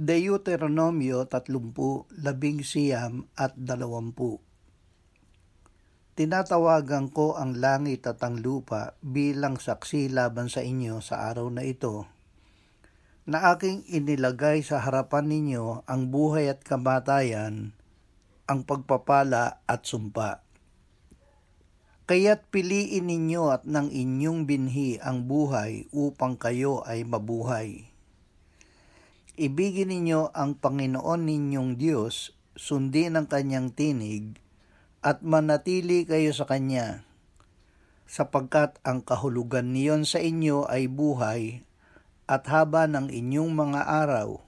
Deuteronomio 30:19 at 20. Tinatawagan ko ang langit at ang lupa bilang saksi laban sa inyo sa araw na ito, na aking inilagay sa harapan ninyo ang buhay at kamatayan, ang pagpapala at sumpa. Kaya't piliin ninyo at ng inyong binhi ang buhay upang kayo ay mabuhay. Ibigin ninyo ang Panginoon ninyong Diyos, sundin ang kanyang tinig, at manatili kayo sa kanya, sapagkat ang kahulugan niyon sa inyo ay buhay at haba ng inyong mga araw,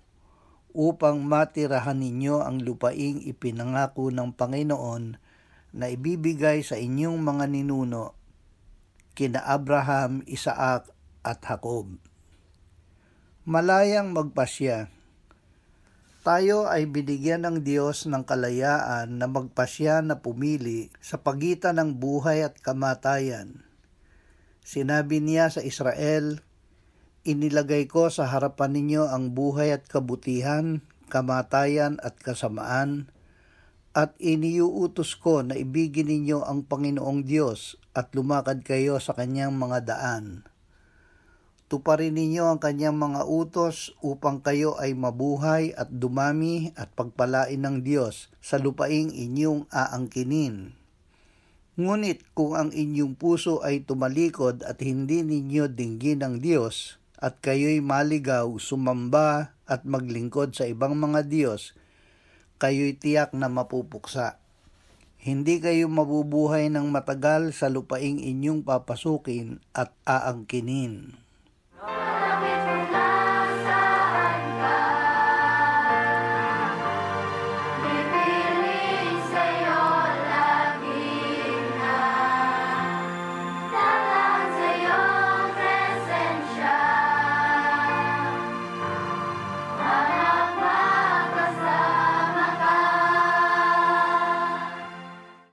upang matirahan ninyo ang lupaing ipinangako ng Panginoon na ibibigay sa inyong mga ninuno, kina Abraham, Isaac at Jacob. Malayang magpasya. Tayo ay binigyan ng Diyos ng kalayaan na magpasya na pumili sa pagitan ng buhay at kamatayan. Sinabi niya sa Israel, "Inilagay ko sa harapan ninyo ang buhay at kabutihan, kamatayan at kasamaan, at iniuutos ko na ibigin ninyo ang Panginoong Diyos at lumakad kayo sa kanyang mga daan. Tuparin ninyo ang kanyang mga utos upang kayo ay mabuhay at dumami at pagpalain ng Diyos sa lupaing inyong aangkinin. Ngunit kung ang inyong puso ay tumalikod at hindi ninyo dinggin ang Diyos, at kayo'y maligaw, sumamba at maglingkod sa ibang mga Diyos, kayo'y tiyak na mapupuksa. Hindi kayo mabubuhay ng matagal sa lupaing inyong papasukin at aangkinin."